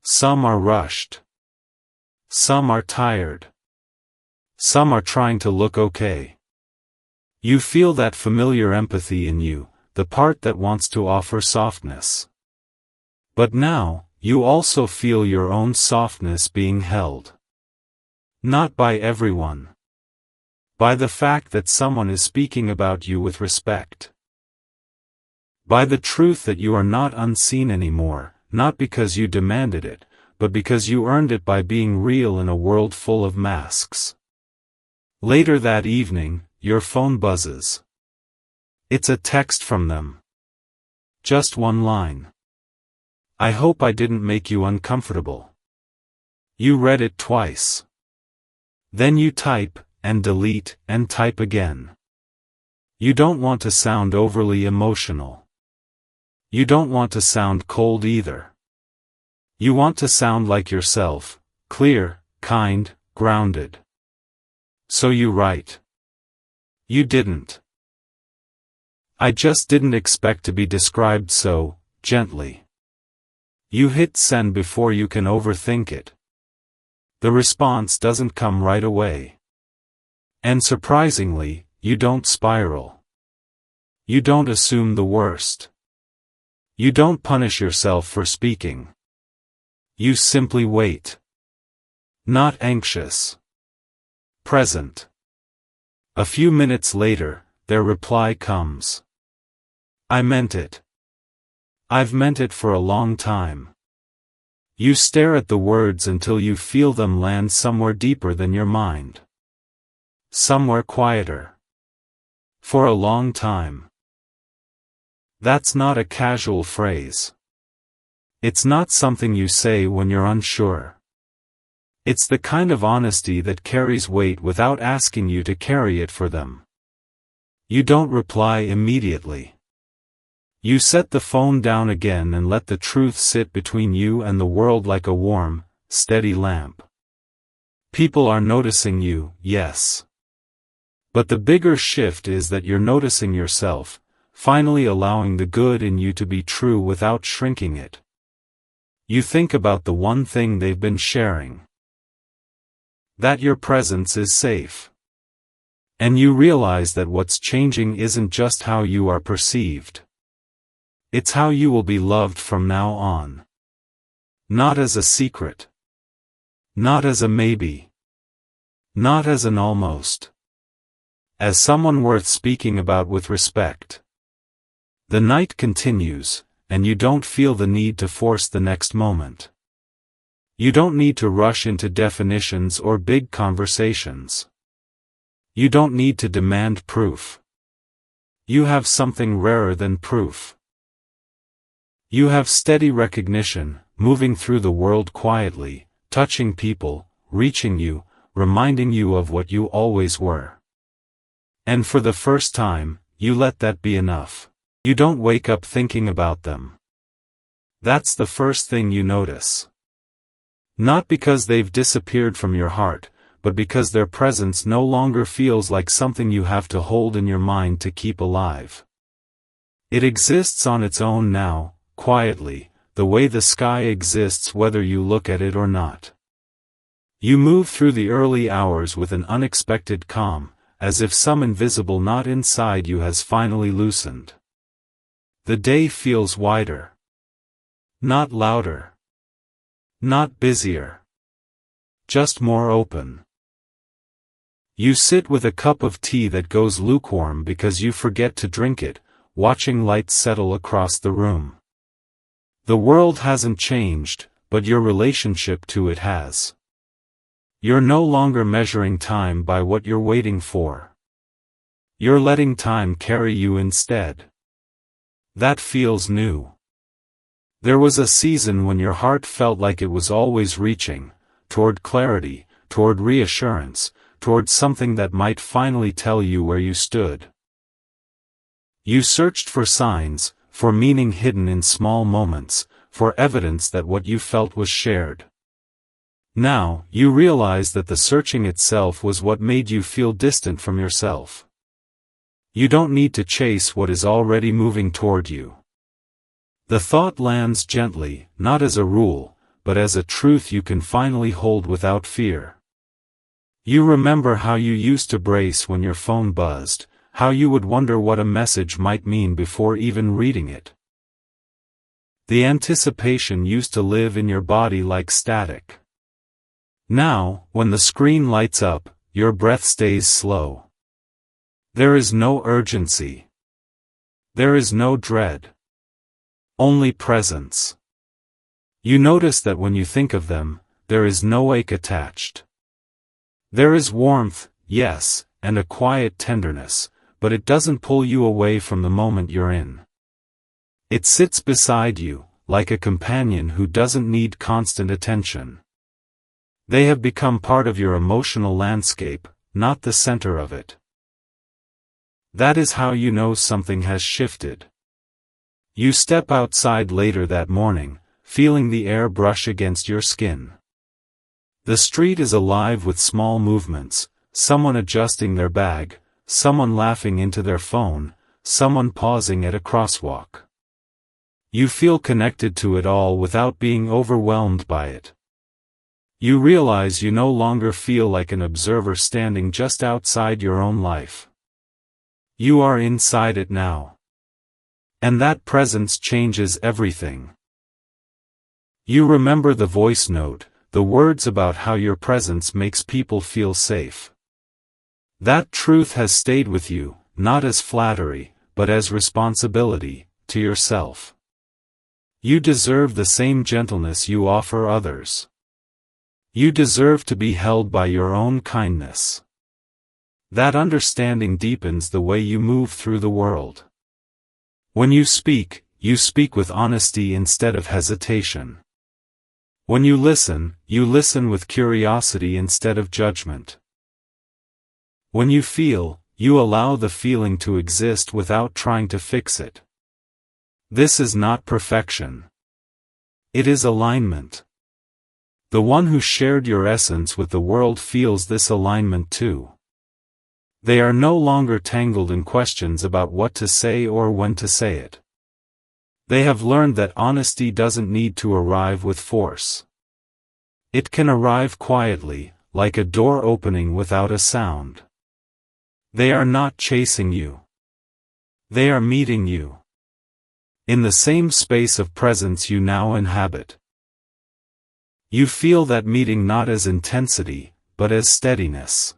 Some are rushed. Some are tired. Some are trying to look okay. You feel that familiar empathy in you, the part that wants to offer softness. But now, you also feel your own softness being held. Not by everyone. By the fact that someone is speaking about you with respect. By the truth that you are not unseen anymore, not because you demanded it, but because you earned it by being real in a world full of masks. Later that evening, your phone buzzes. It's a text from them. Just one line. I hope I didn't make you uncomfortable. You read it twice. Then you type, and delete, and type again. You don't want to sound overly emotional. You don't want to sound cold either. You want to sound like yourself, clear, kind, grounded. So you write. You didn't. I just didn't expect to be described so gently. You hit send before you can overthink it. The response doesn't come right away. And surprisingly, you don't spiral. You don't assume the worst. You don't punish yourself for speaking. You simply wait. Not anxious. Present. A few minutes later, their reply comes. I meant it. I've meant it for a long time. You stare at the words until you feel them land somewhere deeper than your mind. Somewhere quieter. For a long time. That's not a casual phrase. It's not something you say when you're unsure. It's the kind of honesty that carries weight without asking you to carry it for them. You don't reply immediately. You set the phone down again and let the truth sit between you and the world like a warm, steady lamp. People are noticing you, yes. But the bigger shift is that you're noticing yourself, finally allowing the good in you to be true without shrinking it. You think about the one thing they've been sharing. That your presence is safe. And you realize that what's changing isn't just how you are perceived. It's how you will be loved from now on. Not as a secret. Not as a maybe. Not as an almost. As someone worth speaking about with respect. The night continues, and you don't feel the need to force the next moment. You don't need to rush into definitions or big conversations. You don't need to demand proof. You have something rarer than proof. You have steady recognition, moving through the world quietly, touching people, reaching you, reminding you of what you always were. And for the first time, you let that be enough. You don't wake up thinking about them. That's the first thing you notice. Not because they've disappeared from your heart, but because their presence no longer feels like something you have to hold in your mind to keep alive. It exists on its own now, quietly, the way the sky exists whether you look at it or not. You move through the early hours with an unexpected calm, as if some invisible knot inside you has finally loosened. The day feels wider. Not louder. Not busier. Just more open. You sit with a cup of tea that goes lukewarm because you forget to drink it, watching light settle across the room. The world hasn't changed, but your relationship to it has. You're no longer measuring time by what you're waiting for. You're letting time carry you instead. That feels new. There was a season when your heart felt like it was always reaching, toward clarity, toward reassurance, toward something that might finally tell you where you stood. You searched for signs, for meaning hidden in small moments, for evidence that what you felt was shared. Now, you realize that the searching itself was what made you feel distant from yourself. You don't need to chase what is already moving toward you. The thought lands gently, not as a rule, but as a truth you can finally hold without fear. You remember how you used to brace when your phone buzzed, how you would wonder what a message might mean before even reading it. The anticipation used to live in your body like static. Now, when the screen lights up, your breath stays slow. There is no urgency. There is no dread. only presence. You notice that when you think of them, there is no ache attached. There is warmth, yes, and a quiet tenderness, but it doesn't pull you away from the moment you're in. It sits beside you, like a companion who doesn't need constant attention. They have become part of your emotional landscape, not the center of it. That is how you know something has shifted. You step outside later that morning, feeling the air brush against your skin. The street is alive with small movements, someone adjusting their bag, someone laughing into their phone, someone pausing at a crosswalk. You feel connected to it all without being overwhelmed by it. You realize you no longer feel like an observer standing just outside your own life. You are inside it now. And that presence changes everything. You remember the voice note, the words about how your presence makes people feel safe. That truth has stayed with you, not as flattery, but as responsibility, to yourself. You deserve the same gentleness you offer others. You deserve to be held by your own kindness. That understanding deepens the way you move through the world. When you speak with honesty instead of hesitation. When you listen with curiosity instead of judgment. When you feel, you allow the feeling to exist without trying to fix it. This is not perfection. It is alignment. The one who shared your essence with the world feels this alignment too. They are no longer tangled in questions about what to say or when to say it. They have learned that honesty doesn't need to arrive with force. It can arrive quietly, like a door opening without a sound. They are not chasing you. They are meeting you. In the same space of presence you now inhabit. You feel that meeting not as intensity, but as steadiness.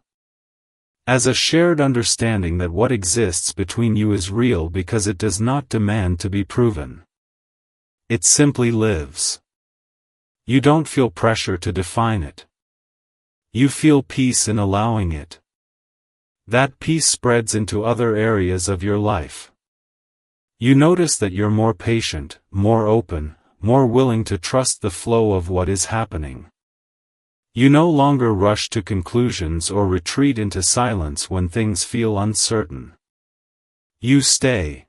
As a shared understanding that what exists between you is real because it does not demand to be proven. It simply lives. You don't feel pressure to define it. You feel peace in allowing it. That peace spreads into other areas of your life. You notice that you're more patient, more open, more willing to trust the flow of what is happening. You no longer rush to conclusions or retreat into silence when things feel uncertain. You stay.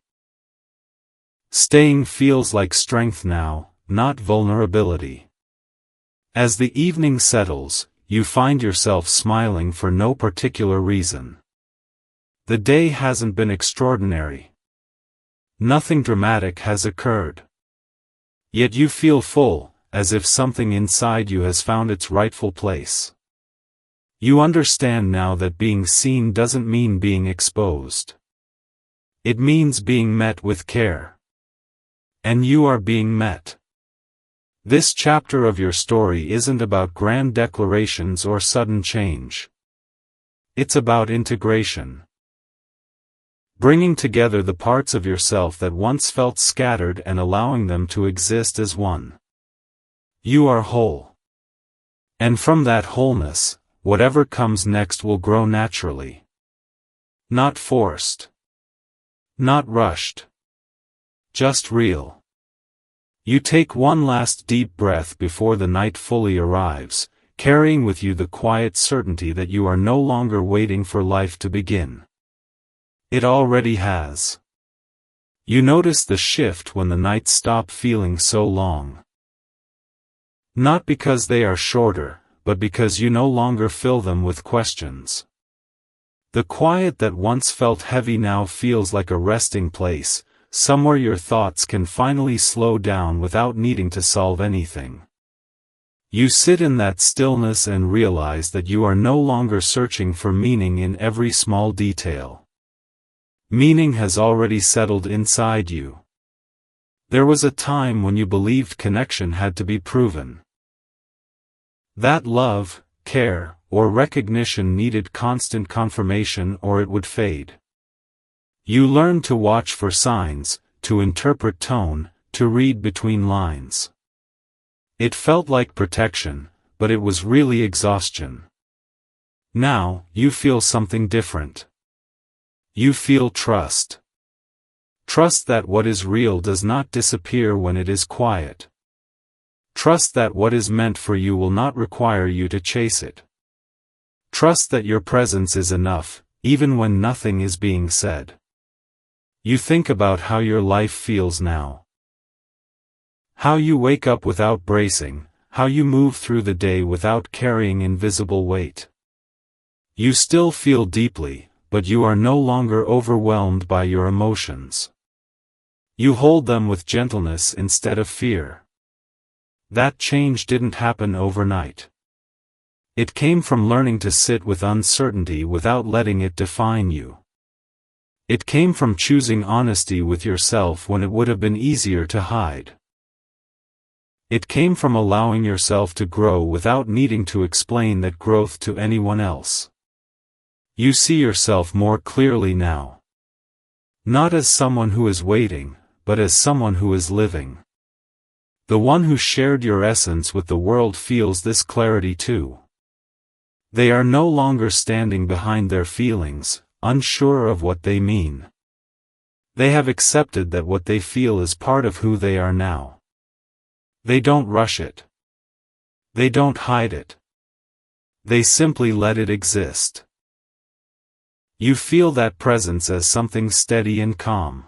Staying feels like strength now, not vulnerability. As the evening settles, you find yourself smiling for no particular reason. The day hasn't been extraordinary. Nothing dramatic has occurred. Yet you feel full, as if something inside you has found its rightful place. You understand now that being seen doesn't mean being exposed. It means being met with care. And you are being met. This chapter of your story isn't about grand declarations or sudden change. It's about integration. Bringing together the parts of yourself that once felt scattered and allowing them to exist as one. You are whole. And from that wholeness, whatever comes next will grow naturally. Not forced. Not rushed. Just real. You take one last deep breath before the night fully arrives, carrying with you the quiet certainty that you are no longer waiting for life to begin. It already has. You notice the shift when the nights stop feeling so long. Not because they are shorter, but because you no longer fill them with questions. The quiet that once felt heavy now feels like a resting place, somewhere your thoughts can finally slow down without needing to solve anything. You sit in that stillness and realize that you are no longer searching for meaning in every small detail. Meaning has already settled inside you. There was a time when you believed connection had to be proven. That love, care, or recognition needed constant confirmation or it would fade. You learned to watch for signs, to interpret tone, to read between lines. It felt like protection, but it was really exhaustion. Now, you feel something different. You feel trust. Trust that what is real does not disappear when it is quiet. Trust that what is meant for you will not require you to chase it. Trust that your presence is enough, even when nothing is being said. You think about how your life feels now. How you wake up without bracing, how you move through the day without carrying invisible weight. You still feel deeply, but you are no longer overwhelmed by your emotions. You hold them with gentleness instead of fear. That change didn't happen overnight. It came from learning to sit with uncertainty without letting it define you. It came from choosing honesty with yourself when it would have been easier to hide. It came from allowing yourself to grow without needing to explain that growth to anyone else. You see yourself more clearly now. Not as someone who is waiting, but as someone who is living. The one who shared your essence with the world feels this clarity too. They are no longer standing behind their feelings, unsure of what they mean. They have accepted that what they feel is part of who they are now. They don't rush it. They don't hide it. They simply let it exist. You feel that presence as something steady and calm.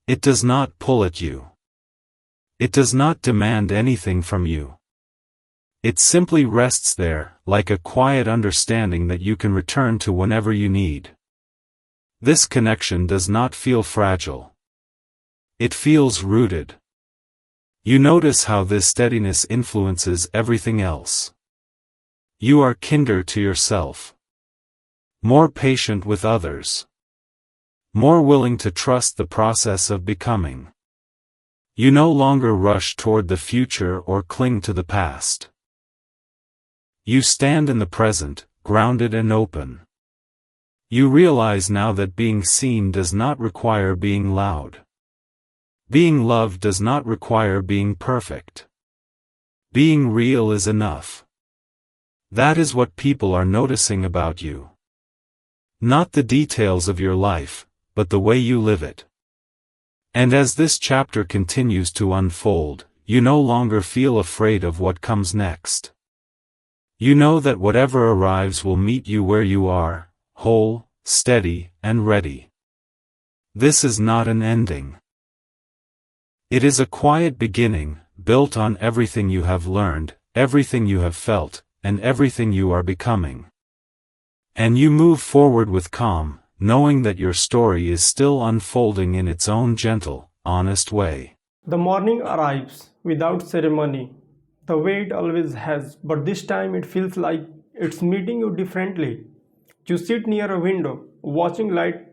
It does not pull at you. It does not demand anything from you. It simply rests there, like a quiet understanding that you can return to whenever you need. This connection does not feel fragile. It feels rooted. You notice how this steadiness influences everything else. You are kinder to yourself. More patient with others. More willing to trust the process of becoming. You no longer rush toward the future or cling to the past. You stand in the present, grounded and open. You realize now that being seen does not require being loud. Being loved does not require being perfect. Being real is enough. That is what people are noticing about you. Not the details of your life, but the way you live it. And as this chapter continues to unfold, you no longer feel afraid of what comes next. You know that whatever arrives will meet you where you are, whole, steady, and ready. This is not an ending. It is a quiet beginning, built on everything you have learned, everything you have felt, and everything you are becoming. And you move forward with calm, knowing that your story is still unfolding in its own gentle, honest way. The morning arrives without ceremony, the way it always has, but this time it feels like it's meeting you differently. You sit near a window, watching light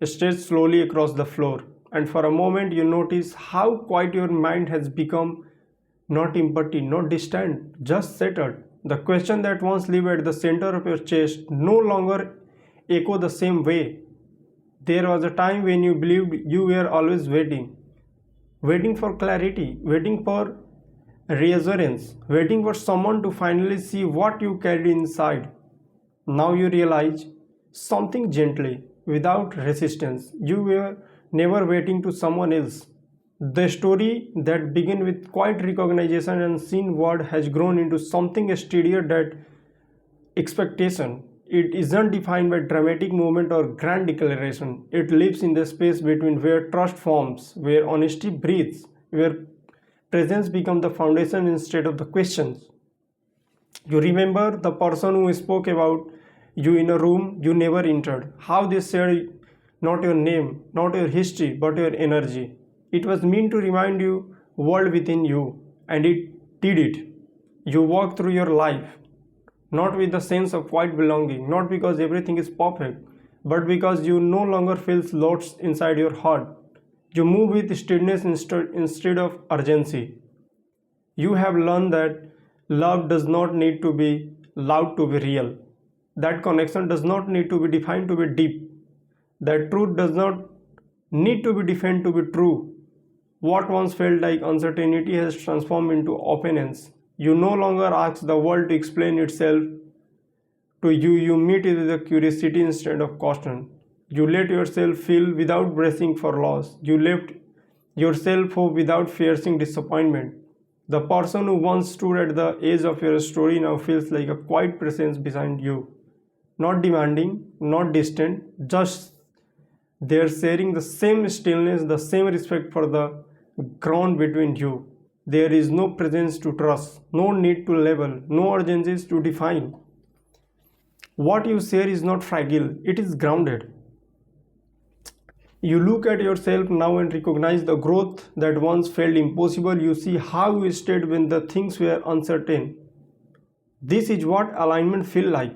stretch slowly across the floor, and for a moment you notice how quiet your mind has become, not empty, not distant, just settled. The question that once lived at the center of your chest no longer echo the same way. There was a time when you believed you were always waiting, waiting for clarity, waiting for reassurance, waiting for someone to finally see what you carried inside. Now you realize something gently, without resistance. You were never waiting to someone else. The story that began with quiet recognition and seen word has grown into something steadier that expectation. It isn't defined by dramatic movement or grand declaration. It lives in the space between where trust forms, where honesty breathes, where presence becomes the foundation instead of the questions. You remember the person who spoke about you in a room you never entered, how they said not your name, not your history, but your energy. It was meant to remind you world within you, and it did it. You walk through your life, not with the sense of quiet belonging, not because everything is perfect, but because you no longer feel lost inside your heart. You move with steadiness instead of urgency. You have learned that love does not need to be loud to be real. That connection does not need to be defined to be deep. That truth does not need to be defined to be true. What once felt like uncertainty has transformed into openness. You no longer ask the world to explain itself to you, you meet it with a curiosity instead of caution. You let yourself feel without bracing for loss. You let yourself hope without fearing disappointment. The person who once stood at the edge of your story now feels like a quiet presence behind you. Not demanding, not distant, just there sharing the same stillness, the same respect for the ground between you. There is no presence to trust, no need to label, no urgencies to define. What you share is not fragile, it is grounded. You look at yourself now and recognize the growth that once felt impossible. You see how you stayed when the things were uncertain. This is what alignment feels like.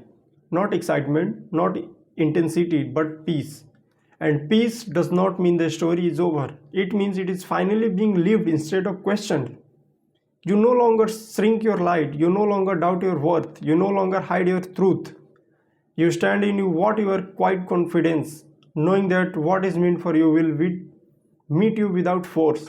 Not excitement, not intensity, but peace. And peace does not mean the story is over. It means it is finally being lived instead of questioned. You no longer shrink your light. You no longer doubt your worth. You no longer hide your truth. You stand in what you are quite confidence, knowing that what is meant for you will meet you without force.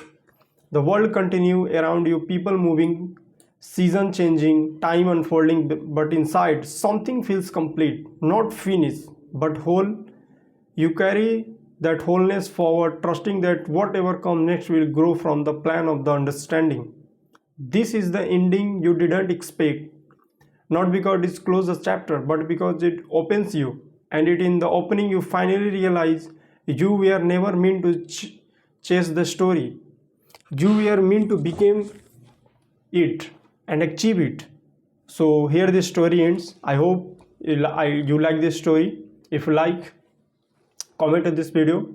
The world continue around you, people moving, season changing, time unfolding, but inside something feels complete, not finished, but whole. You carry that wholeness forward, trusting that whatever comes next will grow from the plan of the understanding. This is the ending you didn't expect, not because it closes a chapter, but because it opens you. And it in the opening you finally realize you were never meant to chase the story. You were meant to become it and achieve it. So here this story ends. I hope you like this story. If you like, comment on this video,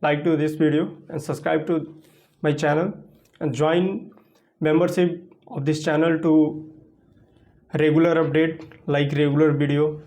like to this video, and subscribe to my channel, and join membership of this channel to regular update like regular video.